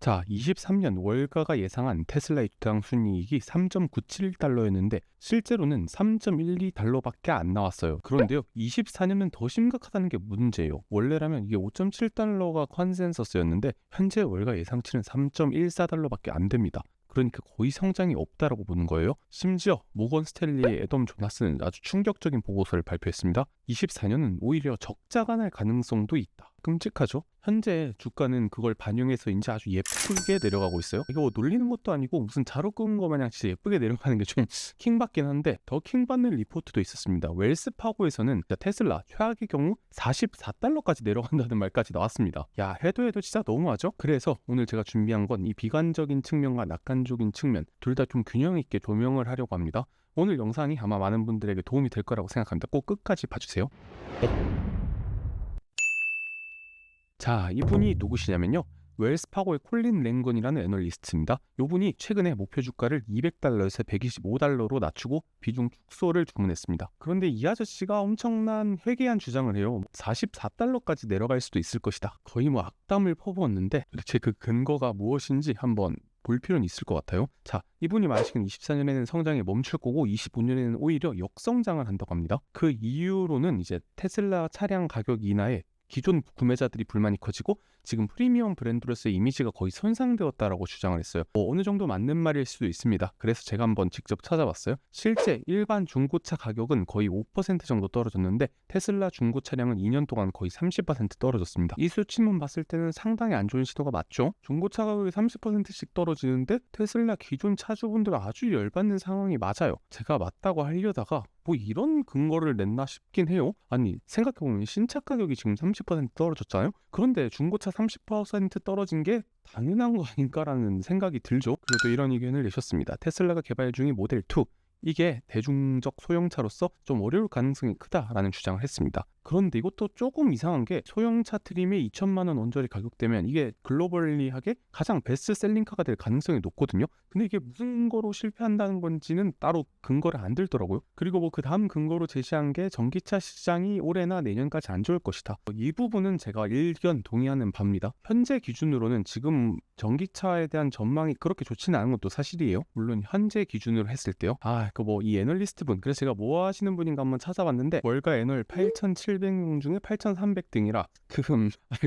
자, 23년 월가가 예상한 테슬라의 주당 순이익이 3.97달러였는데 실제로는 3.12달러밖에 안 나왔어요. 그런데요, 24년은 더 심각하다는 게 문제예요. 원래라면 이게 5.7달러가 컨센서스였는데 현재 월가 예상치는 3.14달러밖에 안 됩니다. 그러니까 거의 성장이 없다라고 보는 거예요. 심지어 모건 스탠리의 애덤 조나스는 아주 충격적인 보고서를 발표했습니다. 24년은 오히려 적자가 날 가능성도 있다. 끔찍하죠? 현재 주가는 그걸 반영해서인지 아주 예쁘게 내려가고 있어요. 이거 뭐 놀리는 것도 아니고 무슨 자로 끄는 거 마냥 진짜 예쁘게 내려가는 게 좀 킹받긴 한데, 더 킹받는 리포트도 있었습니다. 웰스파고에서는 테슬라 최악의 경우 44달러까지 내려간다는 말까지 나왔습니다. 야, 해도 진짜 너무하죠? 그래서 오늘 제가 준비한 건 이 비관적인 측면과 낙관적인 측면 둘 다 좀 균형 있게 조명을 하려고 합니다. 오늘 영상이 아마 많은 분들에게 도움이 될 거라고 생각합니다. 꼭 끝까지 봐주세요. 자, 이분이 누구시냐면요, 웰스파고의 콜린 랭건이라는 애널리스트입니다. 이분이 최근에 목표 주가를 200달러에서 125달러로 낮추고 비중 축소를 주문했습니다. 그런데 이 아저씨가 엄청난 회개한 주장을 해요. 44달러까지 내려갈 수도 있을 것이다. 거의 뭐 악담을 퍼부었는데 도대체 그 근거가 무엇인지 한번 볼 필요는 있을 것 같아요. 자, 이분이 말하시기는 24년에는 성장이 멈출 거고 25년에는 오히려 역성장을 한다고 합니다. 그 이유로는 이제 테슬라 차량 가격 인하에 기존 구매자들이 불만이 커지고 지금 프리미엄 브랜드로서의 이미지가 거의 손상되었다라고 주장을 했어요. 어느 정도 맞는 말일 수도 있습니다. 그래서 제가 한번 직접 찾아봤어요. 실제 일반 중고차 가격은 거의 5% 정도 떨어졌는데 테슬라 중고 차량은 2년 동안 거의 30% 떨어졌습니다. 이 수치만 봤을 때는 상당히 안 좋은 시도가 맞죠? 중고차 가격이 30%씩 떨어지는데 테슬라 기존 차주분들 아주 열받는 상황이 맞아요. 제가 맞다고 하려다가 뭐 이런 근거를 냈나 싶긴 해요. 아니, 생각해보면 신차 가격이 지금 30% 떨어졌잖아요. 그런데 중고차 30% 떨어진 게 당연한 거 아닌가라는 생각이 들죠. 그리고 또 이런 의견을 내셨습니다. 테슬라가 개발 중인 모델 2, 이게 대중적 소형차로서 좀 어려울 가능성이 크다라는 주장을 했습니다. 그런데 이것도 조금 이상한 게, 소형차 트림이 2천만 원 언저리 가격대면 이게 글로벌리하게 가장 베스트셀링카가 될 가능성이 높거든요. 근데 이게 무슨 거로 실패한다는 건지는 따로 근거를 안 들더라고요. 그리고 뭐 그 다음 근거로 제시한 게 전기차 시장이 올해나 내년까지 안 좋을 것이다. 이 부분은 제가 일견 동의하는 바입니다. 현재 기준으로는 지금 전기차에 대한 전망이 그렇게 좋지는 않은 것도 사실이에요. 물론 현재 기준으로 했을 때요. 뭐 이 애널리스트 분, 그래서 제가 뭐 하시는 분인가 한번 찾아봤는데 월가 애널 8,700명 중에 8,300등이라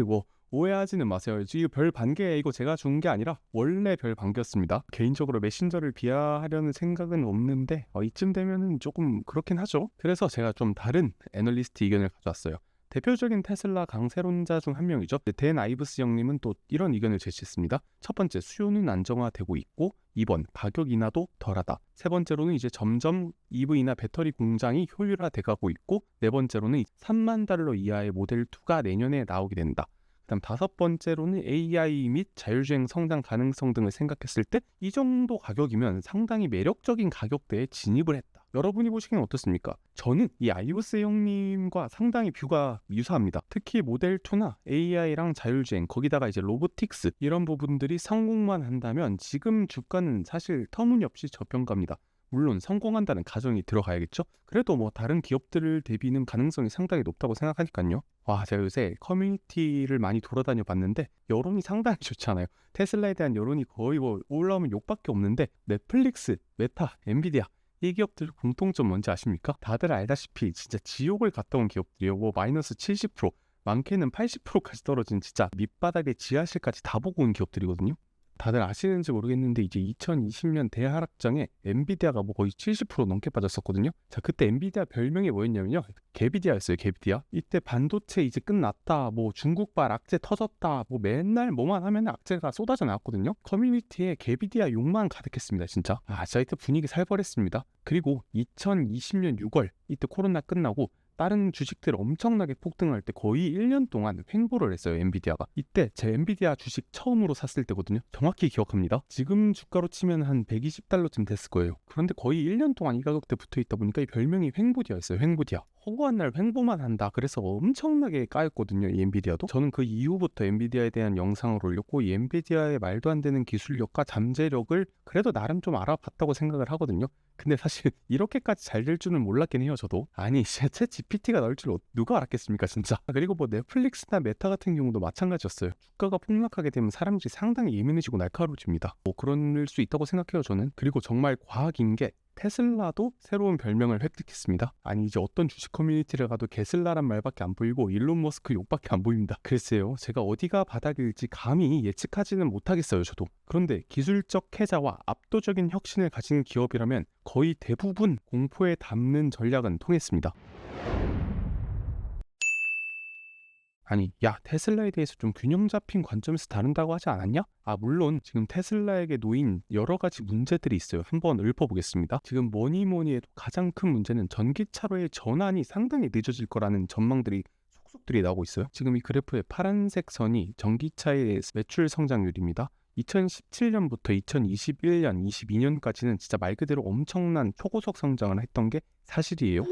뭐 오해하지는 마세요. 이 별 반개 이거 제가 준 게 아니라 원래 별 반개였습니다. 개인적으로 메신저를 비하하려는 생각은 없는데 이쯤 되면은 조금 그렇긴 하죠. 그래서 제가 좀 다른 애널리스트 의견을 가져왔어요. 대표적인 테슬라 강세론자 중 한 명이죠. 댄 아이브스 형님은 또 이런 의견을 제시했습니다. 첫 번째, 수요는 안정화되고 있고 2번, 가격 인하도 덜하다. 세 번째로는 이제 점점 EV나 배터리 공장이 효율화돼가고 있고, 네 번째로는 3만 달러 이하의 모델 2가 내년에 나오게 된다. 그다음 다섯 번째로는 AI 및 자율주행 성장 가능성 등을 생각했을 때 이 정도 가격이면 상당히 매력적인 가격대에 진입을 했다. 여러분이 보시기엔 어떻습니까? 저는 이 아이브스 형님과 상당히 뷰가 유사합니다. 특히 모델 2나 AI랑 자율주행, 거기다가 이제 로보틱스, 이런 부분들이 성공만 한다면 지금 주가는 사실 터무니없이 저평가입니다. 물론 성공한다는 가정이 들어가야겠죠? 그래도 뭐 다른 기업들을 대비는 가능성이 상당히 높다고 생각하니까요. 와, 제가 요새 커뮤니티를 많이 돌아다녀 봤는데 여론이 상당히 좋잖아요. 테슬라에 대한 여론이 거의 뭐 올라오면 욕밖에 없는데, 넷플릭스, 메타, 엔비디아, 이 기업들 공통점 뭔지 아십니까? 다들 알다시피 진짜 지옥을 갔다 온 기업들이에요. 뭐 마이너스 70%, 많게는 80%까지 떨어진 진짜 밑바닥의 지하실까지 다 보고 온 기업들이거든요. 다들 아시는지 모르겠는데 이제 2020년 대하락장에 엔비디아가 뭐 거의 70% 넘게 빠졌었거든요. 자, 그때 엔비디아 별명이 뭐였냐면요, 개비디아였어요. 개비디아. 이때 반도체 이제 끝났다, 뭐 중국발 악재 터졌다, 뭐 맨날 뭐만 하면 악재가 쏟아져 나왔거든요. 커뮤니티에 개비디아 욕만 가득했습니다. 진짜 사이트 분위기 살벌했습니다. 그리고 2020년 6월 이때 코로나 끝나고 다른 주식들 엄청나게 폭등할 때 거의 1년 동안 횡보를 했어요, 엔비디아가. 이때 제 엔비디아 주식 처음으로 샀을 때거든요. 정확히 기억합니다. 지금 주가로 치면 한 120달러쯤 됐을 거예요. 그런데 거의 1년 동안 이 가격대 붙어있다 보니까 이 별명이 횡보디아였어요. 횡보디아. 허구한 날 횡보만 한다. 그래서 엄청나게 까였거든요, 이 엔비디아도. 저는 그 이후부터 엔비디아에 대한 영상을 올렸고 이 엔비디아의 말도 안 되는 기술력과 잠재력을 그래도 나름 좀 알아봤다고 생각을 하거든요. 근데 사실 이렇게까지 잘 될 줄은 몰랐긴 해요, 저도. 아니, 챗 GPT가 나올 줄 누가 알았겠습니까, 진짜. 그리고 뭐 넷플릭스나 메타 같은 경우도 마찬가지였어요. 주가가 폭락하게 되면 사람들이 상당히 예민해지고 날카로워집니다. 뭐 그럴 수 있다고 생각해요, 저는. 그리고 정말 과학인 게 테슬라도 새로운 별명을 획득했습니다. 아니, 이제 어떤 주식 커뮤니티를 가도 게슬라란 말밖에 안 보이고 일론 머스크 욕밖에 안 보입니다. 글쎄요, 제가 어디가 바닥일지 감히 예측하지는 못하겠어요, 저도. 그런데 기술적 해자와 압도적인 혁신을 가진 기업이라면 거의 대부분 공포에 담는 전략은 통했습니다. 아니, 야, 테슬라에 대해서 좀 균형 잡힌 관점에서 다룬다고 하지 않았냐? 물론 지금 테슬라에게 놓인 여러 가지 문제들이 있어요. 한번 읊어보겠습니다. 지금 뭐니 해도 가장 큰 문제는 전기차로의 전환이 상당히 늦어질 거라는 전망들이 속속들이 나오고 있어요. 지금 이 그래프의 파란색 선이 전기차의 매출 성장률입니다. 2017년부터 2021년, 22년까지는 진짜 말 그대로 엄청난 초고속 성장을 했던 게 사실이에요.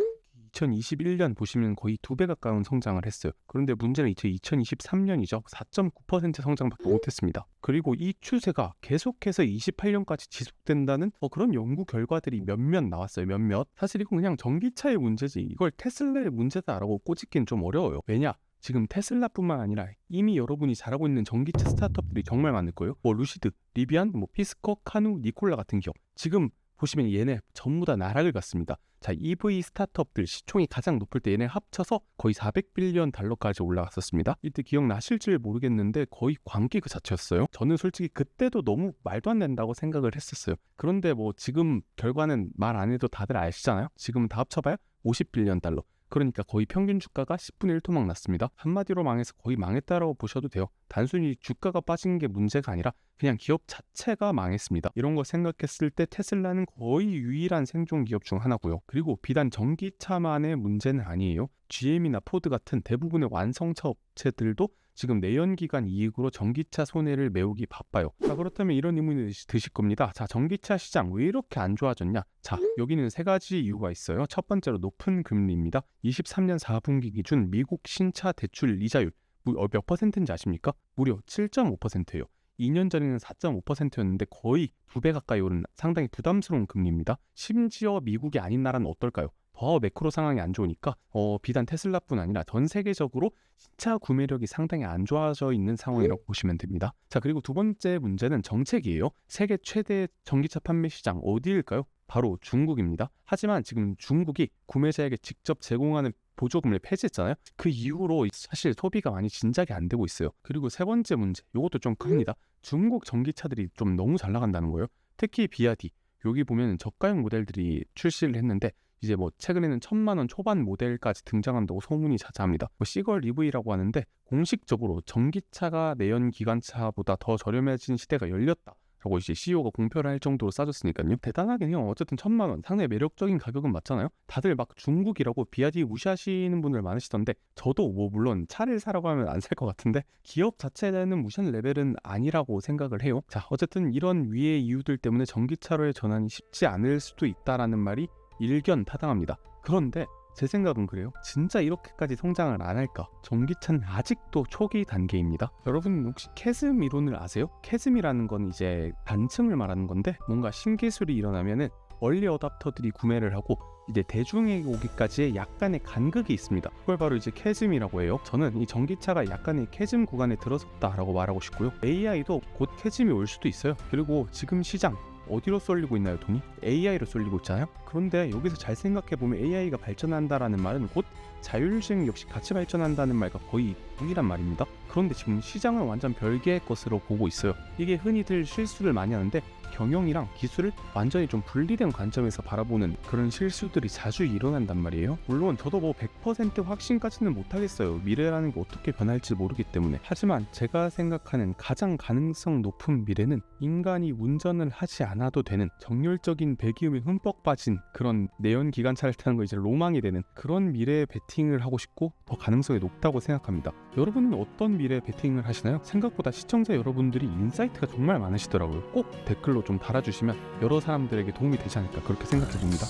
2021년 보시면 거의 2배 가까운 성장을 했어요. 그런데 문제는 이제 2023년이죠. 4.9% 성장밖에 못했습니다. 그리고 이 추세가 계속해서 28년까지 지속된다는 그런 연구 결과들이 몇몇 나왔어요. 몇몇. 사실 이건 그냥 전기차의 문제지 이걸 테슬라의 문제다라고 꼬집기는 좀 어려워요. 왜냐? 지금 테슬라뿐만 아니라 이미 여러분이 잘하고 있는 전기차 스타트업들이 정말 많을 거예요. 뭐 루시드, 리비안, 뭐 피스커, 카누, 니콜라 같은 기업. 지금 보시면 얘네 전부 다 나락을 갔습니다. 자, EV 스타트업들 시총이 가장 높을 때 얘네 합쳐서 거의 400빌리언 달러까지 올라갔었습니다. 이때 기억나실지 모르겠는데 거의 광기 그 자체였어요. 저는 솔직히 그때도 너무 말도 안 된다고 생각을 했었어요. 그런데 뭐 지금 결과는 말 안 해도 다들 아시잖아요. 지금은 다 합쳐봐야 50빌리언 달러. 그러니까 거의 평균 주가가 10분의 1 토막 났습니다. 한마디로 망해서 거의 망했다라고 보셔도 돼요. 단순히 주가가 빠진 게 문제가 아니라 그냥 기업 자체가 망했습니다. 이런 거 생각했을 때 테슬라는 거의 유일한 생존 기업 중 하나고요. 그리고 비단 전기차만의 문제는 아니에요. GM이나 포드 같은 대부분의 완성차 업체들도 지금 내연기관 이익으로 전기차 손해를 메우기 바빠요. 자, 그렇다면 이런 의문이 드실 겁니다. 자, 전기차 시장 왜 이렇게 안 좋아졌냐? 자, 여기는 세 가지 이유가 있어요. 첫 번째로 높은 금리입니다. 23년 4분기 기준 미국 신차 대출 이자율 몇 퍼센트인지 아십니까? 무려 7.5%예요. 2년 전에는 4.5%였는데 거의 2배 가까이 오른 상당히 부담스러운 금리입니다. 심지어 미국이 아닌 나라는 어떨까요? 더 매크로 상황이 안 좋으니까 비단 테슬라뿐 아니라 전 세계적으로 신차 구매력이 상당히 안 좋아져 있는 상황이라고 보시면 됩니다. 자, 그리고 두 번째 문제는 정책이에요. 세계 최대 전기차 판매 시장 어디일까요? 바로 중국입니다. 하지만 지금 중국이 구매자에게 직접 제공하는 보조금을 폐지했잖아요. 그 이후로 사실 소비가 많이 진작이 안 되고 있어요. 그리고 세 번째 문제, 이것도 좀 큽니다. 중국 전기차들이 좀 너무 잘 나간다는 거예요. 특히 비아디, 여기 보면 저가형 모델들이 출시를 했는데 이제 뭐 최근에는 1000만원 초반 모델까지 등장한다고 소문이 자자합니다. C걸 EV라고 하는데 공식적으로 전기차가 내연기관차보다 더 저렴해진 시대가 열렸다 라고 이제 CEO가 공표를 할 정도로 싸졌으니까요. 대단하긴 해요. 어쨌든 1000만원 상당히 매력적인 가격은 맞잖아요. 다들 막 중국이라고 비아디 무시하시는 분들 많으시던데 저도 뭐 물론 차를 사라고 하면 안 살 것 같은데 기업 자체는 무시하는 레벨은 아니라고 생각을 해요. 자, 어쨌든 이런 위의 이유들 때문에 전기차로의 전환이 쉽지 않을 수도 있다라는 말이 일견타당합니다. 그런데 제 생각은 그래요. 진짜 이렇게까지 성장을 안 할까? 전기차는 아직도 초기 단계입니다. 여러분 혹시 캐즘 이론을 아세요? 캐즘이라는 건 이제 반층을 말하는 건데 뭔가 신기술이 일어나면은 얼리 어답터들이 구매를 하고 이제 대중에게 오기까지의 약간의 간극이 있습니다. 그걸 바로 이제 캐즘이라고 해요. 저는 이 전기차가 약간의 캐즘 구간에 들어섰다라고 말하고 싶고요. AI도 곧 캐즘이 올 수도 있어요. 그리고 지금 시장 어디로 쏠리고 있나요, 돈이? AI로 쏠리고 있잖아요. 그런데 여기서 잘 생각해보면 AI가 발전한다라는 말은 곧 자율주행 역시 같이 발전한다는 말과 거의 동일한 말입니다. 그런데 지금 시장은 완전 별개의 것으로 보고 있어요. 이게 흔히들 실수를 많이 하는데 경영이랑 기술을 완전히 좀 분리된 관점에서 바라보는 그런 실수들이 자주 일어난단 말이에요. 물론 저도 뭐 100% 확신까지는 못하겠어요. 미래라는 게 어떻게 변할지 모르기 때문에. 하지만 제가 생각하는 가장 가능성 높은 미래는 인간이 운전을 하지 않아도 되는 정열적인 배기음에 흠뻑 빠진 그런 내연기관차를 타는 거 이제 로망이 되는 그런 미래에 베팅을 하고 싶고 더 가능성이 높다고 생각합니다. 여러분은 어떤 미래에 베팅을 하시나요? 생각보다 시청자 여러분들이 인사이트가 정말 많으시더라고요. 꼭 댓글로 좀 달아주시면 여러 사람들에게 도움이 되지 않을까 그렇게 생각해 봅니다.